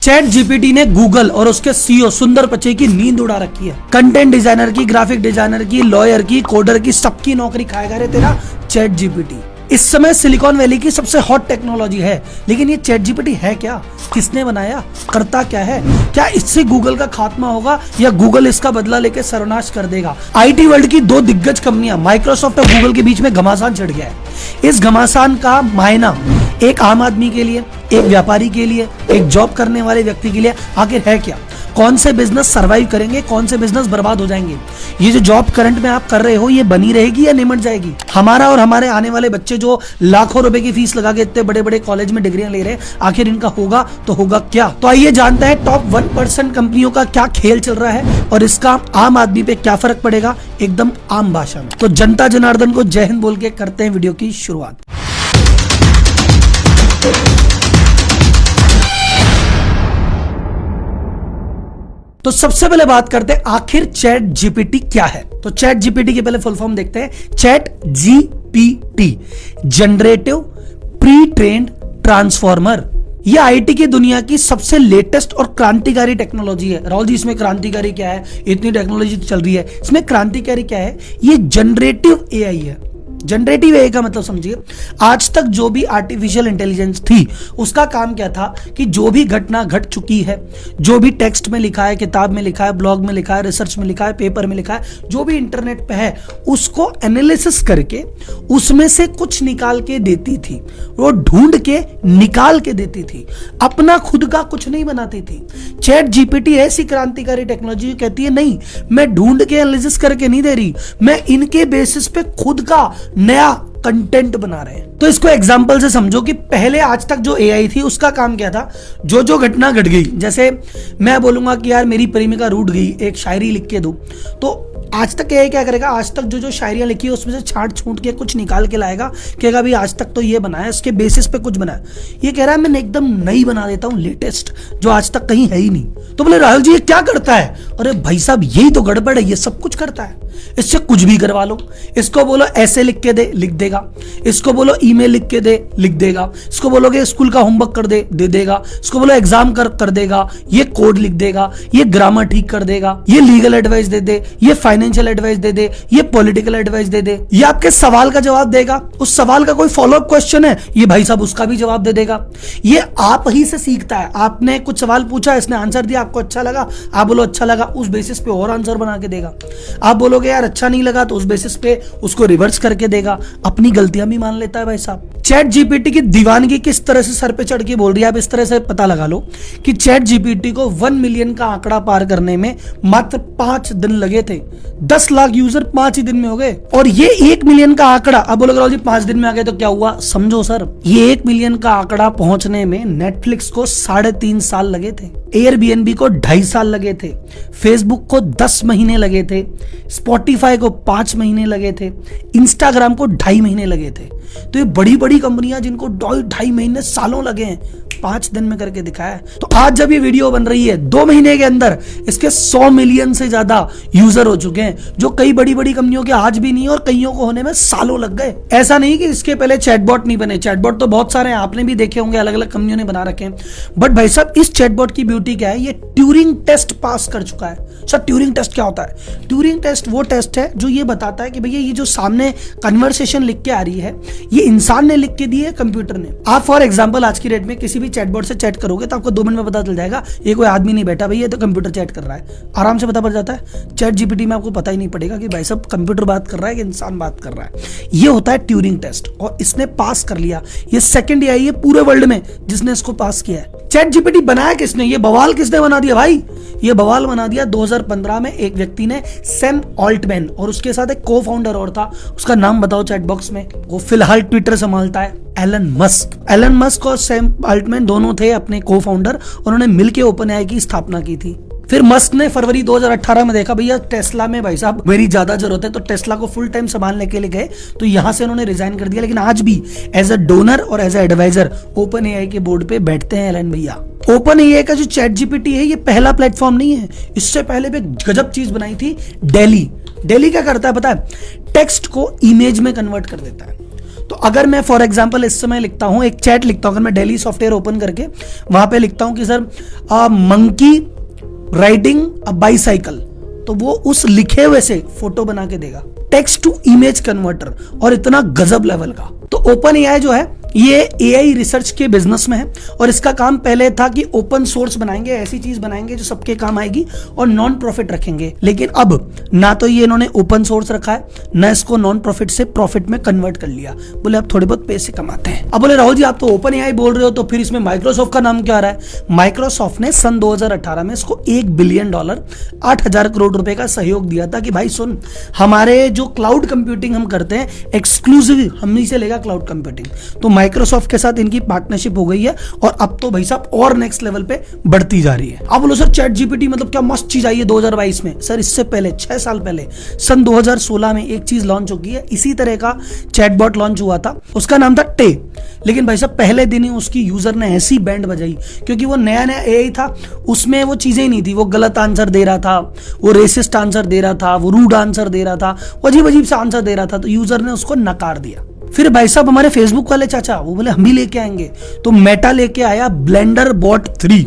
Chat GPT ने Google और उसके सीईओ सुंदर पिचई की नींद उड़ा रखी है। कंटेंट डिजाइनर की, ग्राफिक डिजाइनर की, लॉयर की, कोडर की, सबकी नौकरी खाएगा रे तेरा चैट जीपीटी। इस समय सिलिकॉन वैली की सबसे हॉट टेक्नोलॉजी है, लेकिन ये चैट जीपीटी है क्या, किसने बनाया, करता क्या है, क्या इससे गूगल का खात्मा होगा या गूगल इसका बदला लेकर सर्वनाश कर देगा। आईटी वर्ल्ड की दो दिग्गज कंपनियां माइक्रोसॉफ्ट और गूगल के बीच में घमासान छिड़ गया है। इस घमासान का मायना एक आम आदमी के लिए, एक व्यापारी के लिए, एक जॉब करने वाले व्यक्ति के लिए आखिर है क्या? कौन से बिजनेस सरवाइव करेंगे, कौन से बिजनेस बर्बाद हो जाएंगे? ये जो जॉब करंट में आप कर रहे हो ये बनी रहेगी या निमट जाएगी? हमारा और हमारे आने वाले बच्चे जो लाखों रुपए की फीस लगा के इतने बड़े बड़े कॉलेज में डिग्रियां ले रहे हैं, आखिर इनका होगा तो होगा क्या? तो आइए जानते हैं टॉप 1% कंपनियों का क्या खेल चल रहा है और इसका आम आदमी पे क्या फर्क पड़ेगा, एकदम आम भाषा में। तो जनता जनार्दन को जय हिंद बोल के करते हैं वीडियो की शुरुआत। तो सबसे पहले बात करते हैं आखिर चैट जीपीटी क्या है। तो चैट जीपीटी की पहले फुल फॉर्म देखते हैं। ChatGPT, generative pre trained transformer. ये आईटी की दुनिया की सबसे लेटेस्ट और क्रांतिकारी टेक्नोलॉजी है। राहुल जी, इसमें क्रांतिकारी क्या है? इतनी टेक्नोलॉजी चल रही है, इसमें क्रांतिकारी क्या है? ये जनरेटिव एआई है। जनरेटिव एआई का मतलब समझिए, आज तक जो भी आर्टिफिशियल इंटेलिजेंस थी उसका काम क्या था कि जो भी घटना घट चुकी है, जो भी टेक्स्ट में लिखा है, किताब में लिखा है, ब्लॉग में लिखा है, रिसर्च में लिखा है, पेपर में लिखा है, जो भी इंटरनेट पे है उसको एनालिसिस करके उसमें से कुछ निकाल के देती थी। वो ढूंढ के निकाल के देती थी, अपना खुद का कुछ नहीं बनाती थी। चैट जीपीटी ऐसी क्रांतिकारी टेक्नोलॉजी कहती है नहीं, मैं ढूंढ के एनालिसिस करके नहीं दे रही, मैं इनके बेसिस पे खुद का नया कंटेंट बना रहे हैं। तो इसको एग्जांपल से समझो कि पहले आज तक जो एआई थी उसका काम क्या था, जो घटना घट गई, जैसे मैं बोलूंगा कि यार मेरी प्रेमिका रूठ गई, एक शायरी लिख के दो, तो आज तक एआई क्या करेगा, आज तक जो शायरियां लिखी है उसमें से छांट छूट के कुछ निकाल के लाएगा, कहेगा भाई आज तक तो ये बनाया, इसके बेसिस पे कुछ बनाया। ये कह रहा है मैं एकदम नई बना देता हूं, लेटेस्ट, जो आज तक कहीं है ही नहीं। तो बोले राहुल जी ये क्या करता है? अरे भाई साहब यही तो गड़बड़ है, ये सब कुछ करता है, इससे कुछ भी करवा लो। इसको बोलो ऐसे लिख के दे, लिख देगा। इसको बोलो ईमेल लिख के दे, लिख देगा। इसको बोलोगे स्कूल का होमवर्क कर दे, दे देगा। इसको बोलो एग्जाम कर देगा, ये कोड लिख देगा, ये ग्रामर ठीक कर देगा, ये लीगल एडवाइस दे दे, ये फाइनेंशियल एडवाइस दे दे, ये पॉलिटिकल एडवाइस दे दे, ये आपके सवाल का जवाब देगा। उस सवाल का कोई फॉलोअप क्वेश्चन है, ये भाई साहब उसका भी जवाब दे देगा। ये आप ही से सीखता है। आपने कुछ सवाल पूछा, इसने आंसर दिया, आपको अच्छा लगा, आप बोलो अच्छा लगा, उस बेसिस पे और आंसर बना के देगा। आप बोलोगे यार अच्छा नहीं लगा, तो उस बेसिस पे उसको रिवर्स करके देगा। अपनी गलतियां भी मान लेता है भाई साहब। चैट जीपीटी की दीवानगी किस तरह से सर पे चढ़ के बोल रही है, आप इस तरह से पता लगा लो कि चैट जीपीटी को 1 मिलियन का आंकड़ा पार करने में मात्र 5 दिन लगे थे। 10 लाख यूजर 5 ही दिन में हो गए। और ये 1 मिलियन का आंकड़ा, अब बोलोगे राहुल जी 5 दिन में आ गए तो क्या हुआ? समझो सर, ये 1 मिलियन का आंकड़ा पहुंचने में नेटफ्लिक्स को 3.5 साल लगे थे, एयरबीएनबी को 2.5 साल लगे थे, फेसबुक को 10 महीने लगे थे, स्पॉटिफाई को 5 महीने लगे थे, इंस्टाग्राम को 2.5 महीने लगे थे। तो ये बड़ी बड़ी कंपनियां जिनको 2.5 महीने, सालों लगे हैं, 5 दिन में करके दिखाया है। तो आज जब ये वीडियो बन रही है, 2 महीने के अंदर इसके 100 मिलियन से ज्यादा यूजर हो चुके हैं, जो कई बड़ी बड़ी कंपनियों के आज भी नहीं और कईयों को होने में सालों लग गए। ऐसा नहीं कि इसके पहले चैटबॉट नहीं बने, चैटबॉट तो बहुत सारे हैं, आपने भी देखे होंगे, अलग अलग कंपनियों ने बना रखे हैं। बट भाई साहब इस चैटबॉट की ब्यूटी क्या है, ये ट्यूरिंग टेस्ट पास कर चुका है। सर ट्यूरिंग टेस्ट क्या होता है? ट्यूरिंग टेस्ट वो टेस्ट है जो ये बताता है कि भैया ये जो सामने कन्वर्सेशन लिख के आ रही है, ये इंसान ने लिख के दी है, कंप्यूटर ने। आप फॉर एग्जांपल आज की डेट में किसी भी चैटबॉट से चैट करोगे तो आपको 2 मिनट में पता चल जाएगा ये कोई आदमी नहीं बैठा, भैया ये तो कंप्यूटर चैट कर रहा है, आराम से पता पड़ जाता है। चैट जीपीटी में आपको पता ही नहीं पड़ेगा कि भाई साहब कंप्यूटर बात कर रहा है कि इंसान बात कर रहा है। ये होता है ट्यूरिंग टेस्ट, और इसने पास कर लिया। ये सेकंड एआई है पूरे वर्ल्ड में जिसने इसको पास किया है। चैट जीपीटी बनाया किसने? ये बवाल किसने बना दिया भाई? ये बवाल बना दिया 2015 में एक व्यक्ति ने, सैम ऑल्टमैन, और उसके साथ एक को फाउंडर और था, उसका नाम बताओ चैट बॉक्स में। वो फिलहाल ट्विटर संभालता है, एलन मस्क। एलन मस्क और सैम ऑल्टमैन दोनों थे अपने को फाउंडर, उन्होंने मिलकर ओपन एआई की स्थापना की थी। फिर मस्क ने फरवरी 2018 में देखा भैया टेस्ला में भाई साहब मेरी ज्यादा जरूरत है, तो टेस्ला को फुल टाइम संभालने के लिए गए, तो यहां से उन्होंने रिजाइन कर दिया। लेकिन आज भी एज अ डोनर और as a advisor OpenAI के बोर्ड पे बैठते हैं एलन भैया। ओपन एआई का जो चैट जीपीटी है ये पहला प्लेटफॉर्म नहीं है, इससे पहले भी गजब चीज बनाई थी डेली। डेली क्या करता है पता है? टेक्स्ट को इमेज में कन्वर्ट कर देता है। तो अगर मैं फॉर एग्जांपल इस समय लिखता हूं, एक चैट लिखता हूं, अगर मैं डेली सॉफ्टवेयर ओपन करके वहां पे लिखता हूं कि sir monkey riding a bicycle, तो वो उस लिखे हुए से फोटो बना के देगा। टेक्स्ट टू इमेज कन्वर्टर, और इतना गजब लेवल का। तो ओपन एआई जो है ये एआई रिसर्च के बिजनेस में है, और इसका काम पहले था कि ओपन सोर्स बनाएंगे, ऐसी चीज बनाएंगे जो सबके काम आएगी और नॉन प्रॉफिट रखेंगे। लेकिन अब ना तो ये इन्होंने ओपन सोर्स रखा है, ना इसको नॉन प्रॉफिट से प्रॉफिट में कन्वर्ट कर लिया। बोले अब थोड़े बहुत पैसे कमाते हैं। अब बोले राहुल जी आप तो ओपन एआई बोल रहे हो, तो फिर इसमें माइक्रोसॉफ्ट का नाम क्या आ रहा है? माइक्रोसॉफ्ट ने सन 2018 में इसको $1 बिलियन 8,000 करोड़ रुपए का सहयोग दिया था कि भाई सुन, हमारे जो क्लाउड कंप्यूटिंग हम करते हैं एक्सक्लूसिव हम ही से लेगा क्लाउड कंप्यूटिंग। तो माइक्रोसॉफ्ट के साथ इनकी पार्टनरशिप हो गई है, और अब तो भाई साहब और नेक्स्ट लेवल पे बढ़ती जा रही है। आप बोलो सर चैट जीपीटी मतलब क्या मस्त चीज आई है 2022 में? सर इससे पहले 6 साल पहले सन 2016 में एक चीज लॉन्च हो गई है, इसी तरह का चैटबॉट लॉन्च हुआ था, उसका नाम था टे। लेकिन भाई साहब पहले दिन ही उसकी यूजर ने ऐसी बैंड बजाई, क्योंकि वो नया नया एआई था, उसमें वो चीजें ही नहीं थी। वो गलत आंसर दे रहा था, वो रेसिस्ट आंसर दे रहा था, वो रूड आंसर दे रहा था, वो अजीब अजीब सा आंसर दे रहा था, तो यूजर ने उसको नकार दिया। फिर भाई साहब हमारे फेसबुक वाले चाचा वो बोले हम भी लेके आएंगे, तो मेटा लेके आया ब्लेंडर बॉट 3,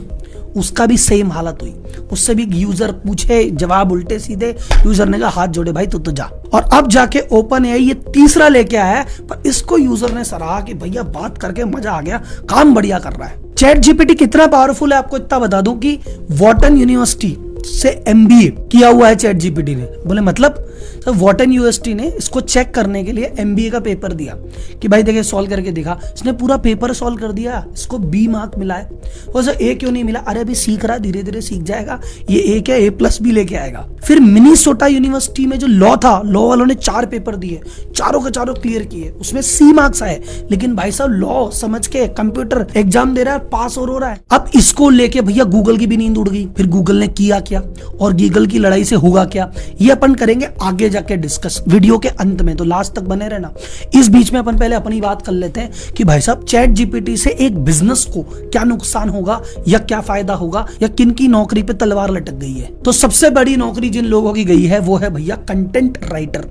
उसका भी सेम हालत हुई। उससे भी यूजर पूछे जवाब उल्टे सीधे, यूजर ने कहा हाथ जोड़े भाई तू तो जा। और अब जाके ओपन एआई ये तीसरा लेके आया है, पर इसको यूजर ने सराहा कि भैया बात करके मजा आ गया, काम बढ़िया कर रहा है। चैट जीपीटी कितना पावरफुल है आपको इतना बता दूं कि वॉटन यूनिवर्सिटी से एमबीए किया हुआ है चैट जीपीटी ने। बोले मतलब? तो वॉटन यूनिवर्सिटी ने इसको चेक करने के लिए एमबीए का पेपर दिया कि भाई देखिए सॉल्व करके दिखा। इसने पूरा पेपर सॉल्व कर दिया, इसको बी मार्क मिला है। वो सर ए क्यों नहीं मिला? अरे अभी सीख रहा, धीरे धीरे सीख जाएगा, ये ए क्या A+ भी लेके आएगा। फिर मिनीसोटा यूनिवर्सिटी में जो लॉ था, लॉ वालों ने 4 पेपर दिए, चारों के चारों क्लियर किए, उसमें C मार्क्स आए। लेकिन भाई साहब लॉ समझ के कंप्यूटर एग्जाम दे रहा है, पास और हो रहा है। अब इसको लेके भैया गूगल की भी नींद उड़ गई। फिर गूगल ने किया क्या और गूगल की लड़ाई से होगा क्या, ये अपन करेंगे आगे जाके डिस्कस वीडियो के अंत में, तो लास्ट तक बने रहना। इस बीच में अपन पहले अपनी बात कर लेते हैं कि भाई साहब चैट जीपीटी से एक बिजनेस को क्या नुकसान होगा या क्या फायदा होगा, या किन की नौकरी पे तलवार लटक गई है। तो सबसे बड़ी नौकरी जिन लोगों की गई है वो है भैया कंटेंट राइटर।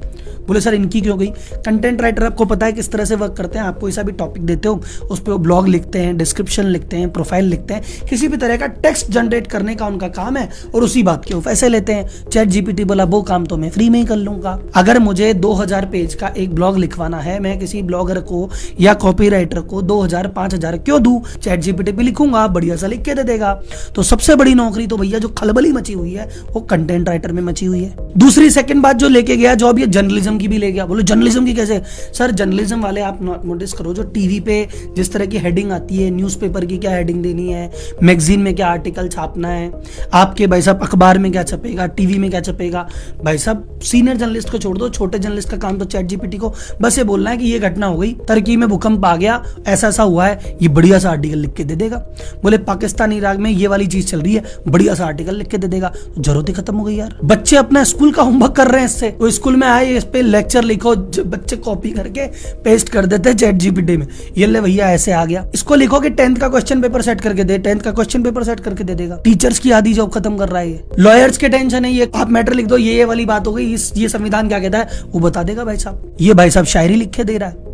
बोले सर इनकी क्यों गई? कंटेंट राइटर आपको पता है किस तरह से वर्क करते हैं। आप कोई सा भी टॉपिक देते हो, उस पर वो ब्लॉग लिखते हैं, डिस्क्रिप्शन लिखते हैं, प्रोफाइल लिखते हैं, किसी भी तरह का टेक्स्ट जनरेट करने का उनका काम है, और उसी बात के वो पैसे लेते हैं। चैट जीपीटी बोला वो काम तो मैं फ्री में ही कर लूंगा। अगर मुझे 2000 पेज का एक ब्लॉग लिखवाना है, मैं किसी ब्लॉगर को या कॉपीराइटर को 2000-5000 क्यों दूं? चैट जीपीटी पे लिखूंगा, बढ़िया सा लिख के दे देगा। तो सबसे बड़ी नौकरी तो भैया जो खलबली मची हुई है वो कंटेंट राइटर में मची हुई है। दूसरी सेकंड बात जो लेके गया जॉब, ये जर्नलिज्म की भी ले गया। बोलो जर्नलिज्म की कैसे? सर जर्नलिज्म वाले आप नोटिस करो, जो टीवी पे जिस तरह की हेडिंग आती है, न्यूज़पेपर की क्या हेडिंग देनी है, मैगजीन में क्या आर्टिकल छापना है, आपके भाई साहब अखबार में क्या छपेगा, टीवी में क्या छपेगा। भाई साहब सीनियर जर्नलिस्ट को छोड़ दो, छोटे जर्नलिस्ट का काम तो चैट जीपीटी को बस ये बोलना है कि ये घटना हो गई, टर्की में भूकंप आ गया, ऐसा ऐसा हुआ है, ये बढ़िया सा आर्टिकल लिख के दे देगा। बोले पाकिस्तान इराक में ये वाली चीज चल रही है, बढ़िया सा आर्टिकल लिख के दे देगा। जरूरत ही खत्म हो गई यार। बच्चे अपना स्कूल का होमवर्क कर रहे हैं इससे, वो स्कूल में आए इस पे लेक्चर लिखो, बच्चे कॉपी करके पेस्ट कर देते हैं चैट जीपीटी में। ये ले भैया ऐसे आ गया। इसको लिखो कि 10th का क्वेश्चन पेपर सेट करके दे, 10th का क्वेश्चन पेपर सेट करके दे देगा। टीचर्स की आधी जॉब खत्म कर रहा है ये। लॉयर्स के टेंशन है, ये आप मैटर लिख दो, ये वाली बात हो गई, ये संविधान क्या कहता है वो बता देगा भाई साहब। ये भाई साहब शायरी लिख के दे रहा है,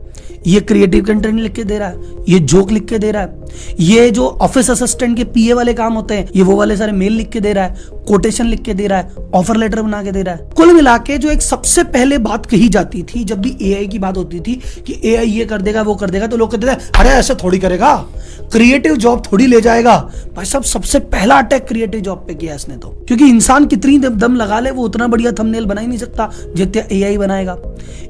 ये क्रिएटिव कंटेंट लिख के दे रहा है, ये जोक लिख के दे रहा है, ये जो ऑफिस असिस्टेंट के पीए वाले काम होते हैं ये वो वाले सारे मेल लिख के दे रहा है, कोटेशन लिख के दे रहा है, ऑफर लेटर बना के दे रहा है। कुल मिला के जो एक सबसे पहले बात कही जाती थी जब भी एआई की बात होती थी कि एआई ये कर देगा वो कर देगा, तो लोग कहते थे अरे ऐसे थोड़ी करेगा, क्रिएटिव जॉब थोड़ी ले जाएगा। भाई साहब सबसे पहला अटैक क्रिएटिव जॉब पे किया इसने, तो क्योंकि इंसान कितनी दम लगा ले वो उतना बढ़िया थंबनेल बना ही नहीं सकता जितना एआई बनाएगा।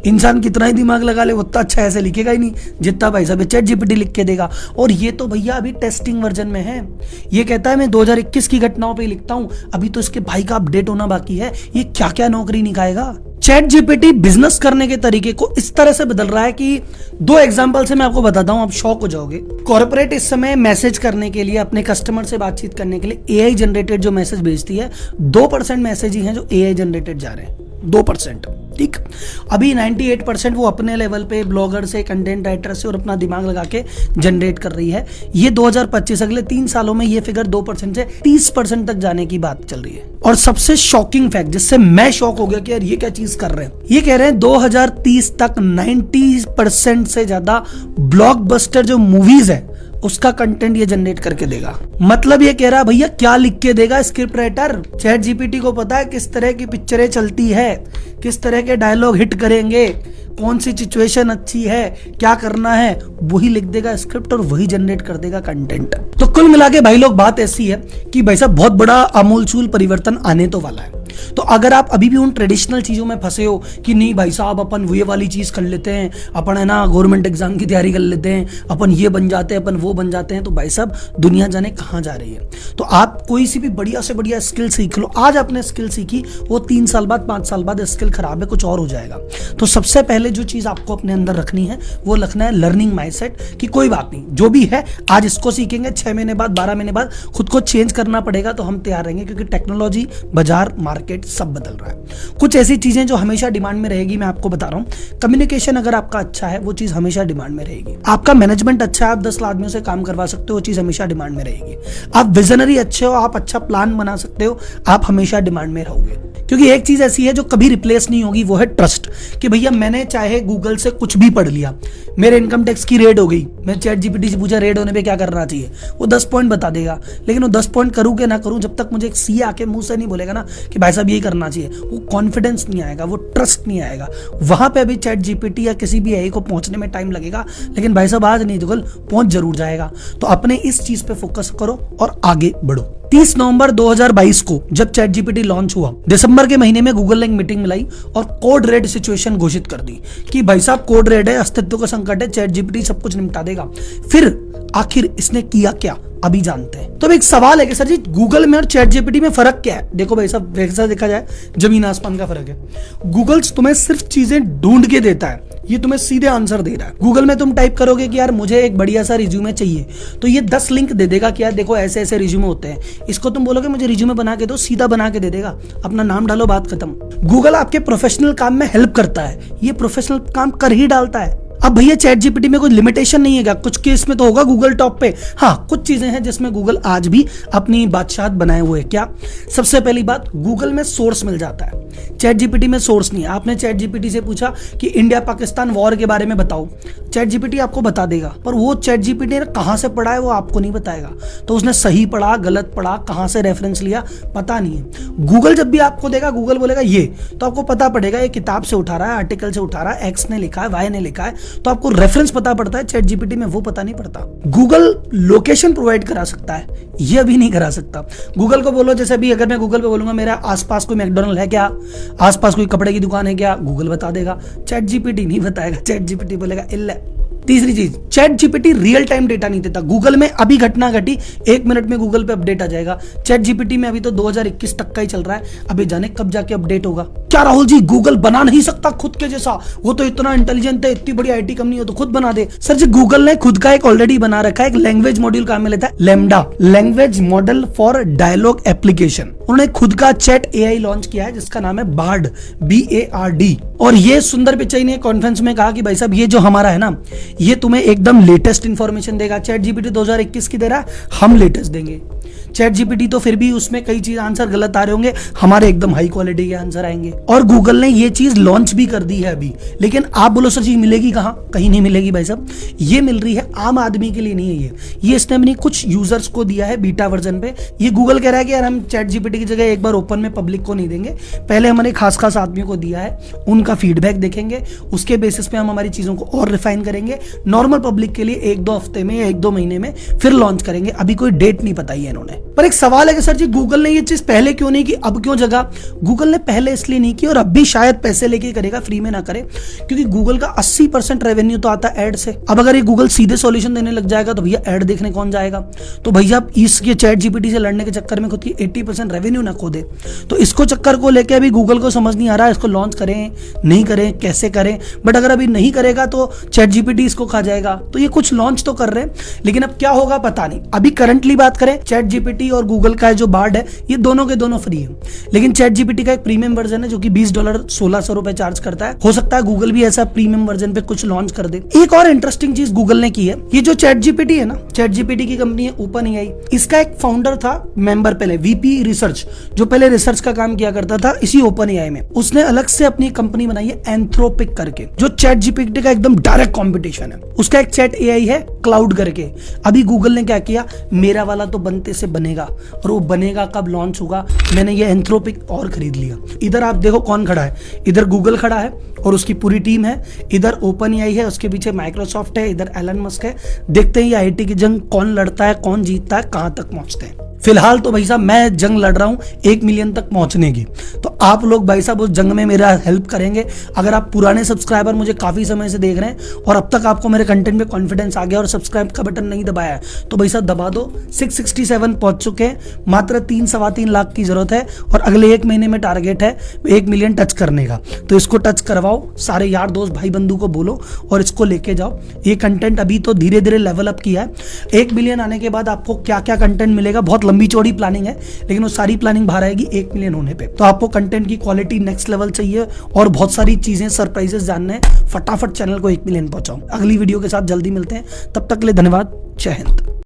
इंसान कितना ही दिमाग लगा ले उतना अच्छा ऐसे लिखेगा ही नहीं जितना भाई साहब चैट जीपीटी लिख के देगा। और ये तो भैया अभी टेस्टिंग वर्जन में है। ये कहता है मैं 2021 की घटनाओं पे लिखता हूं, अभी तो इसके भाई का अपडेट होना बाकी है। ये क्या क्या नौकरी निकालेगा। चैट जीपीटी बिजनेस करने के तरीके को इस तरह से बदल रहा है कि 2 एग्जांपल से मैं आपको बताता हूं, आप शॉक हो जाओगे। कॉर्पोरेट इस समय मैसेज करने के लिए, अपने कस्टमर से बातचीत करने के लिए एआई जनरेटेड जो मैसेज भेजती है, 2% मैसेज ही हैं जो एआई जनरेटेड जा रहे हैं। 2%। ठीक, अभी 98% वो अपने लेवल पे ब्लॉगर से, कंटेंट राइटर से और अपना दिमाग लगा के जनरेट कर रही है। ये 2025 अगले 3 सालों में ये फिगर 2% से 30% तक जाने की बात चल रही है। और सबसे शॉकिंग फैक्ट जिससे मैं शॉक हो गया कि यार ये क्या चीज कर रहे हैं, ये कह रहे हैं 2030 तक 90% से ज्यादा ब्लॉकबस्टर जो मूवीज है उसका कंटेंट ये जनरेट करके देगा। मतलब ये कह रहा है भैया क्या लिख के देगा स्क्रिप्ट राइटर, चैट जीपीटी को पता है किस तरह की पिक्चरें चलती है, किस तरह के डायलॉग हिट करेंगे, कौन सी सिचुएशन अच्छी है, क्या करना है, वही लिख देगा स्क्रिप्ट और वही जनरेट कर देगा कंटेंट। तो कुल मिला के भाई लोग बात ऐसी है कि भाई साहब बहुत बड़ा आमूलचूल परिवर्तन आने तो वाला है। तो अगर आप अभी भी उन ट्रेडिशनल चीजों में फंसे हो कि नहीं भाई साहब अपन ये वाली चीज कर लेते हैं, अपन है ना गवर्नमेंट एग्जाम की तैयारी कर लेते हैं, अपन ये बन जाते हैं, अपन वो बन जाते हैं, तो भाई साहब दुनिया जाने कहां जा रही है। तो आप कोई सी भी बढ़िया से बढ़िया स्किल सीख लो। आज आपने स्किल सीखी, वो 3 साल बाद 5 साल बाद स्किल खराब है, कुछ और हो जाएगा। तो सबसे पहले जो चीज आपको अपने अंदर रखनी है वो रखना है लर्निंग माइंडसेट कि कोई बात नहीं, जो भी है आज इसको सीखेंगे, 6 महीने बाद 12 महीने बाद खुद को चेंज करना पड़ेगा तो हम तैयार रहेंगे, क्योंकि टेक्नोलॉजी, बाजार, मार्केट सब बदल रहा है। कुछ ऐसी चीजें जो हमेशा डिमांड में रहेगी, मैं आपको बता रहा हूं। कम्युनिकेशन अगर आपका अच्छा है वो चीज हमेशा डिमांड में रहेगी। आपका मैनेजमेंट अच्छा है, आप 10 आदमियों से काम करवा सकते हो, वो चीज हमेशा डिमांड में रहेगी। आप विजनरी अच्छे हो, आप अच्छा प्लान बना सकते हो, आप हमेशा डिमांड में रहोगे। क्योंकि एक चीज ऐसी है जो कभी रिप्लेस नहीं होगी, वो है ट्रस्ट। कि भैया मैंने चाहे गूगल से कुछ भी पढ़ लिया, मेरे इनकम टैक्स की रेड हो गई, मैं चैट जीपीटी से पूछा रेड होने पे क्या करना चाहिए, वो 10 पॉइंट बता देगा। लेकिन वो 10 पॉइंट करूँ कि ना करूँ, जब तक मुझे एक सीए आके मुंह से नहीं बोलेगा ना कि भाई साहब यही करना चाहिए, वो कॉन्फिडेंस नहीं आएगा, वो ट्रस्ट नहीं आएगा। वहां पे अभी चैट जीपीटी या किसी भी एआई को पहुंचने में टाइम लगेगा, लेकिन भाई साहब आज नहीं तो कल पहुंच जरूर जाएगा। तो अपने इस चीज पे फोकस करो और आगे बढ़ो। 30 नवंबर 2022 को जब चैट जीपीटी लॉन्च हुआ, दिसंबर के महीने में गूगल ने एक मीटिंग मिलाई और कोड रेड सिचुएशन घोषित कर दी कि भाई साहब कोड रेड है, अस्तित्व का संकट है, चैट जीपीटी सब कुछ निपटा देगा। फिर आखिर इसने किया क्या, अभी जानते हैं। तो अब एक सवाल है कि सर जी गूगल में और चैट जीपीटी में फर्क क्या है? देखो भाई साहब, वैसा देखा जाए जमीन आसमान का फर्क है। गूगल तुम्हें सिर्फ चीजें ढूंढ के देता है, ये तुम्हें सीधे आंसर दे रहा है। गूगल में तुम टाइप करोगे कि यार मुझे एक बढ़िया सा रिज्यूमे चाहिए, तो ये 10 लिंक दे देगा कि यार देखो ऐसे ऐसे रिज्यूमे होते हैं। इसको तुम बोलोगे मुझे रिज्यूमे बना के दो, सीधा बना के दे देगा, अपना नाम डालो, बात खत्म। गूगल आपके प्रोफेशनल काम में हेल्प करता है, ये प्रोफेशनल काम कर ही डालता है। अब भैया चैट जीपीटी में कोई लिमिटेशन नहीं है क्या? कुछ केस में तो होगा गूगल टॉप पे, हाँ कुछ चीजें हैं जिसमें गूगल आज भी अपनी बादशाहत बनाए हुए है। क्या? सबसे पहली बात, गूगल में सोर्स मिल जाता है, चैट जीपीटी में सोर्स नहीं है। आपने चैट जीपीटी से पूछा कि इंडिया पाकिस्तान वॉर के बारे में बताओ, चैट जीपीटी आपको बता देगा, पर वो चैट जीपीटी ने कहां से पढ़ा है वो आपको नहीं बताएगा। तो उसने सही पढ़ा, गलत पढ़ा, कहां से रेफरेंस लिया, पता नहीं है। गूगल जब भी आपको देगा, गूगल बोलेगा ये, तो आपको पता पड़ेगा ये किताब से उठा रहा है, आर्टिकल से उठा रहा है, एक्स ने लिखा है, वाई ने लिखा है, तो आपको रेफरेंस पता पड़ता है। चैट जीपीटी में वो पता नहीं पड़ता। गूगल लोकेशन प्रोवाइड करा सकता है, ये अभी नहीं करा सकता। गूगल को बोलो, जैसे अभी अगर मैं गूगल पे बोलूंगा मेरा आसपास कोई मैकडॉनल्ड है क्या, आसपास कोई कपड़े की दुकान है क्या, गूगल बता देगा, चैट जीपीटी नहीं बताएगा। चैट जीपीटी बोलेगा इल्ले। तीसरी चीज, chat GPT real time data नहीं देता। गूगल में अभी घटना घटी 1 मिनट में गूगल पे अपडेट आ जाएगा, चैट जीपीटी में अभी तो 2021 तक का ही चल रहा है, अभी जाने कब जाके अपडेट होगा। क्या राहुल जी गूगल बना नहीं सकता खुद के जैसा? वो तो इतना इंटेलिजेंट है, इतनी बड़ी आईटी कंपनी हो तो खुद बना दे। सर जी गूगल ने खुद का एक ऑलरेडी बना रखा है, एक लैंग्वेज मॉड्यूल काम में लेता है, LaMDA, language model for dialogue application. उन्होंने खुद का चैट एआई लॉन्च किया है जिसका नाम है बार्ड, BARD। और ये सुंदर पिचाई ने कॉन्फ्रेंस में कहा कि भाई साहब ये जो हमारा है ना, ये तुम्हें एकदम लेटेस्ट इंफॉर्मेशन देगा। चैट जीपीटी 2021 की दे रहा है, हम लेटेस्ट देंगे। चैट जीपीटी तो फिर भी उसमें कई चीज आंसर गलत आ रहे होंगे, हमारे एकदम हाई क्वालिटी के आंसर आएंगे। और गूगल ने ये चीज लॉन्च भी कर दी है अभी, लेकिन आप बोलो सर जी मिलेगी कहां? कहीं नहीं मिलेगी भाई साहब, ये मिल रही है आम आदमी के लिए नहीं है। ये इसने अपनी कुछ यूजर्स को दिया है बीटा वर्जन पे। ये गूगल कह रहा है कि यार हम चैट जीपीटी की जगह एक बार ओपन में पब्लिक को नहीं देंगे, पहले हमारे खास आदमियों को दिया है, उनका फीडबैक देखेंगे, उसके बेसिस पे हम हमारी चीजों को और रिफाइन करेंगे। नॉर्मल पब्लिक के लिए 1-2 हफ्ते में, 1-2 महीने में फिर लॉन्च करेंगे। अभी कोई डेट नहीं बताई है इन्होंने। पर एक सवाल है कि सर जी गूगल ने ये चीज पहले क्यों नहीं की, अब क्यों जगह? गूगल ने पहले इसलिए नहीं की और अब भी शायद पैसे लेके करेगा, फ्री में ना करे, क्योंकि गूगल का 80% रेवेन्यू तो आता है एड से। अब अगर ये गूगल सीधे सॉल्यूशन देने लग जाएगा तो भैया एड देखने कौन जाएगा? तो भैया इसके चैट जीपीटी से लड़ने के चक्कर में खुद की 80% रेवेन्यू ना खो दे। तो इसको चक्कर को लेके अभी गूगल को समझ नहीं आ रहा इसको लॉन्च करें नहीं करें, कैसे करें। बट अगर अभी नहीं करेगा तो चैट जीपीटी इसको खा जाएगा। तो ये कुछ लॉन्च तो कर रहे हैं, लेकिन अब क्या होगा पता नहीं। अभी करंटली बात करें, चैट जीपीटी जीपीटी और गूगल का जो बार्ड है ये दोनों के दोनों फ्री है, लेकिन चैट जीपीटी का एक प्रीमियम वर्जन है जो कि $20 $1600 चार्ज करता है। हो सकता है गूगल भी ऐसा प्रीमियम वर्जन पे कुछ लॉन्च कर दे। एक और इंटरेस्टिंग चीज गूगल ने की है, ये जो चैट जीपीटी है ना, चैट जीपीटी की कंपनी है ओपन एआई, इसका एक फाउंडर था मेंबर पहले वीपी रिसर्च, जो पहले रिसर्च का काम किया करता था इसी ओपन एआई में। उसने अलग से अपनी कंपनी बनाई है एंथ्रोपिक करके, जो चैट जीपीटी का एकदम डायरेक्ट कंपटीशन है। उसका एक चैट एआई है क्लाउड करके। अभी गूगल ने क्या किया, मेरा वाला तो बनते से बनेगा, और वो बनेगा कब लॉन्च होगा, मैंने ये एंथ्रोपिक और खरीद लिया। इधर आप देखो कौन खड़ा है, इधर गूगल खड़ा है और उसकी पूरी टीम है, इधर ओपन एआई है, उसके पीछे माइक्रोसॉफ्ट है, इधर एलन मस्क है। देखते हैं ये आईटी की जंग कौन लड़ता है, कौन जीतता है, कहां तक पहुंचते हैं। फिलहाल तो भाई साहब मैं जंग लड़ रहा हूं 1 मिलियन तक पहुंचने की, तो आप लोग भाई साहब उस जंग में मेरा हेल्प करेंगे। अगर आप पुराने सब्सक्राइबर मुझे काफी समय से देख रहे हैं और अब तक आपको मेरे कंटेंट में कॉन्फिडेंस आ गया और सब्सक्राइब का बटन नहीं दबाया है, तो भाई साहब दबा दो। 667 पहुंच चुके हैं, मात्र 3-3.25 लाख की जरूरत है और अगले 1 महीने में टारगेट है 1 मिलियन टच करने का। तो इसको टच करवाओ, सारे यार दोस्त भाई बंधु को बोलो और इसको लेके जाओ। ये कंटेंट अभी तो धीरे धीरे लेवल अप किया है। 1 मिलियन आने के बाद आपको क्या क्या कंटेंट मिलेगा, बहुत लंबी चौड़ी प्लानिंग है, लेकिन वो सारी प्लानिंग बाहर आएगी 1 मिलियन होने पे। तो आपको कंटेंट की क्वालिटी नेक्स्ट लेवल चाहिए और बहुत सारी चीजें सरप्राइजेस जानने हैं, फटाफट चैनल को 1 मिलियन पहुंचाओ। अगली वीडियो के साथ जल्दी मिलते हैं, तब तक के लिए धन्यवाद, जय हिंद।